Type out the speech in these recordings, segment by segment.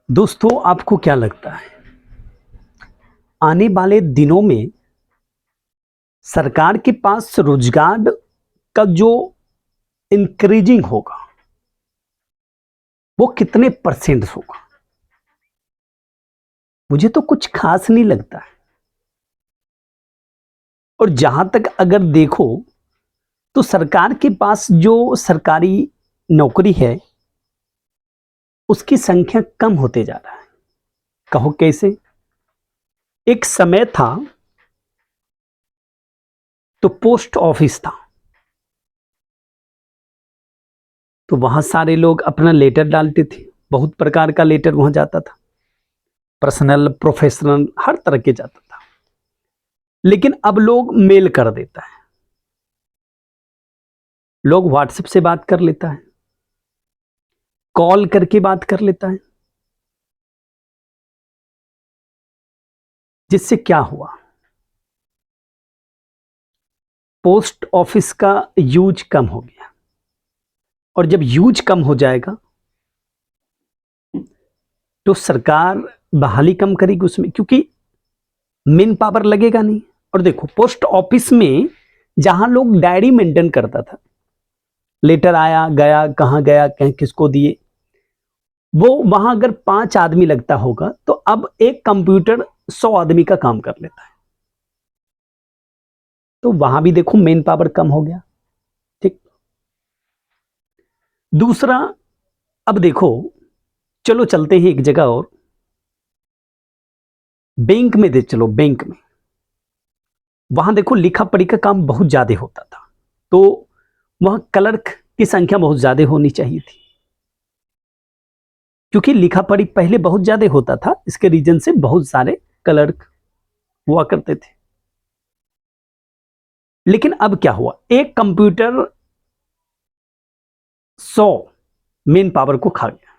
दोस्तों, आपको क्या लगता है आने वाले दिनों में सरकार के पास रोजगार का जो इंक्रीजिंग होगा वो कितने परसेंट होगा? मुझे तो कुछ खास नहीं लगता है। और जहां तक अगर देखो तो सरकार के पास जो सरकारी नौकरी है उसकी संख्या कम होते जा रहा है। कहो कैसे? एक समय था तो पोस्ट ऑफिस था, तो वहां सारे लोग अपना लेटर डालते थे। बहुत प्रकार का लेटर वहां जाता था, पर्सनल प्रोफेशनल हर तरह के जाता था। लेकिन अब लोग मेल कर देता है, लोग व्हाट्सएप से बात कर लेता है, कॉल करके बात कर लेता है। जिससे क्या हुआ, पोस्ट ऑफिस का यूज कम हो गया। और जब यूज कम हो जाएगा तो सरकार बहाली कम करेगी उसमें, क्योंकि मेन पावर लगेगा नहीं। और देखो, पोस्ट ऑफिस में जहां लोग डायरी मेंटेन करता था, लेटर आया गया, कहां गया, कहीं किसको दिए, वो वहां अगर 5 आदमी लगता होगा तो अब एक कंप्यूटर 100 आदमी का काम कर लेता है। तो वहां भी देखो मेन पावर कम हो गया। ठीक। दूसरा, अब देखो, चलो चलते हैं एक जगह और, बैंक में। दे चलो बैंक में, वहां देखो लिखा पढ़ी का काम बहुत ज्यादा होता था, तो वहां क्लर्क की संख्या बहुत ज्यादा होनी चाहिए थी, क्योंकि लिखा पढ़ी पहले बहुत ज्यादा होता था। इसके रीजन से बहुत सारे क्लर्क हुआ करते थे। लेकिन अब क्या हुआ, एक कंप्यूटर 100 मेन पावर को खा गया,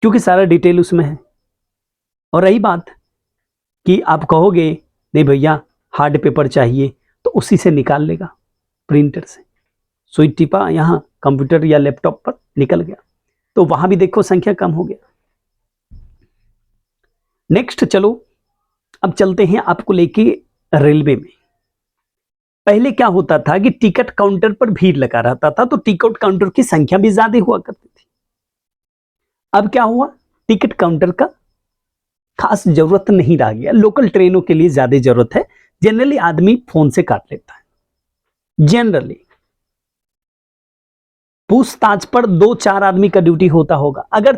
क्योंकि सारा डिटेल उसमें है। और रही बात कि आप कहोगे नहीं भैया हार्ड पेपर चाहिए, तो उसी से निकाल लेगा, प्रिंटर से सुई टिपा, यहां कंप्यूटर या लैपटॉप पर निकल गया। तो वहां भी देखो संख्या कम हो गया। नेक्स्ट चलो, अब चलते हैं आपको लेके रेलवे में। पहले क्या होता था कि टिकट काउंटर पर भीड़ लगा रहता था, तो टिकट काउंटर की संख्या भी ज्यादा हुआ करती थी। अब क्या हुआ, टिकट काउंटर का खास जरूरत नहीं रह गया। लोकल ट्रेनों के लिए ज्यादा जरूरत है। जनरली आदमी फोन से काट लेता है। जनरली पूछताछ पर 2-4 आदमी का ड्यूटी होता होगा। अगर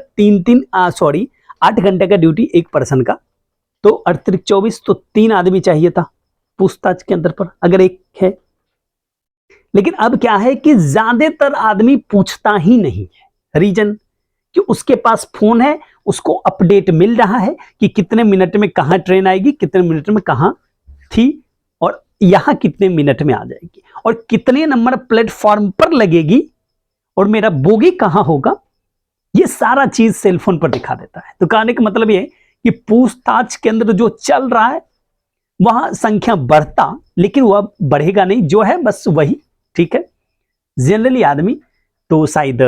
8 घंटे का ड्यूटी एक पर्सन का, तो अतिरिक्त 24, तो 3 आदमी चाहिए था पूछताछ के अंदर पर, अगर एक है। लेकिन अब क्या है कि ज्यादातर आदमी पूछता ही नहीं है। रीजन कि उसके पास फोन है, उसको अपडेट मिल रहा है कि कितने मिनट में कहां ट्रेन आएगी, कितने मिनट में कहां थी, और यहां कितने मिनट में आ जाएगी, और कितने नंबर प्लेटफॉर्म पर लगेगी, और मेरा बोगी कहां होगा। ये सारा चीज सेलफोन पर दिखा देता है। तो कहने का मतलब ये कि पूछताछ के अंदर जो चल रहा है वहां संख्या बढ़ता, लेकिन वह बढ़ेगा नहीं, जो है बस वही। ठीक है। जनरली आदमी तो शायद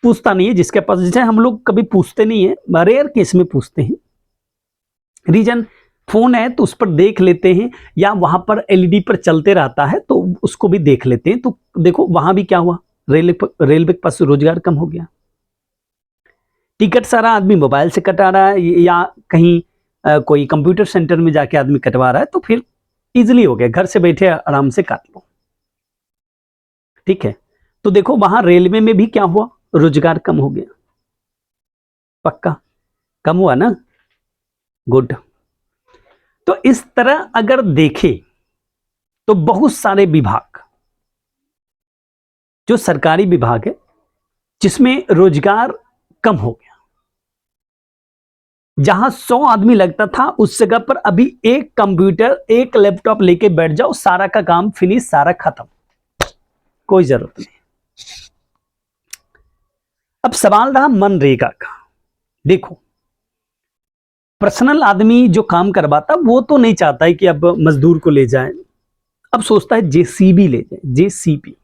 पूछता नहीं है, जिसके पास, जैसे हम लोग कभी पूछते नहीं है, रेयर केस में पूछते हैं। रीजन, फोन है तो उस पर देख लेते हैं, या वहां पर एलईडी पर चलते रहता है तो उसको भी देख लेते हैं। तो देखो वहां भी क्या हुआ, रेलवे के पास रोजगार कम हो गया। टिकट सारा आदमी मोबाइल से कटा रहा है, या कहीं कोई कंप्यूटर सेंटर में जाके आदमी कटवा रहा है, तो फिर इजिली हो गया, घर से बैठे आराम से काट लो। ठीक है। तो देखो वहां रेलवे में भी क्या हुआ, रोजगार कम हो गया। पक्का कम हुआ ना? गुड। तो इस तरह अगर देखें तो बहुत सारे विभाग, जो सरकारी विभाग है, जिसमें रोजगार कम हो गया। जहां 100 आदमी लगता था उस जगह पर अभी एक कंप्यूटर, एक लैपटॉप लेके बैठ जाओ, सारा का काम फिनिश, सारा खत्म, कोई जरूरत नहीं। अब सवाल रहा मनरेगा का। देखो, पर्सनल आदमी जो काम करवाता वो तो नहीं चाहता है कि अब मजदूर को ले जाए, अब सोचता है जेसीबी ले जाए, जेसीबी।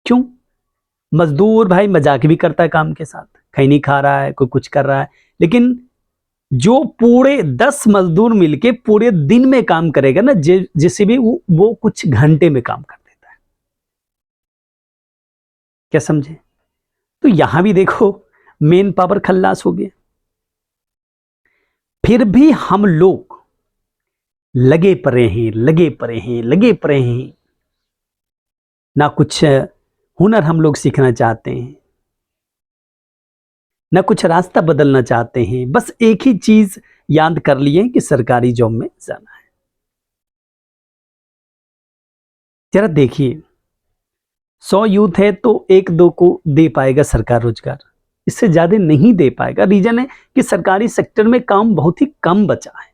क्यों? मजदूर भाई मजाक भी करता है काम के साथ, खैनी खा रहा है, कोई कुछ कर रहा है, लेकिन जो पूरे 10 मजदूर मिलके पूरे दिन में काम करेगा ना, जैसे भी वो कुछ घंटे में काम कर देता है। क्या समझे? तो यहां भी देखो मेन पावर खल्लास हो गया। फिर भी हम लोग लगे पड़े हैं, लगे पड़े हैं, लगे पड़े हैं, ना कुछ हुनर हम लोग सीखना चाहते हैं, ना कुछ रास्ता बदलना चाहते हैं, बस एक ही चीज याद कर लिए कि सरकारी जॉब में जाना है। जरा देखिए, 100 यूथ है तो 1-2 को दे पाएगा सरकार रोजगार, इससे ज्यादा नहीं दे पाएगा। रीजन है कि सरकारी सेक्टर में काम बहुत ही कम बचा है।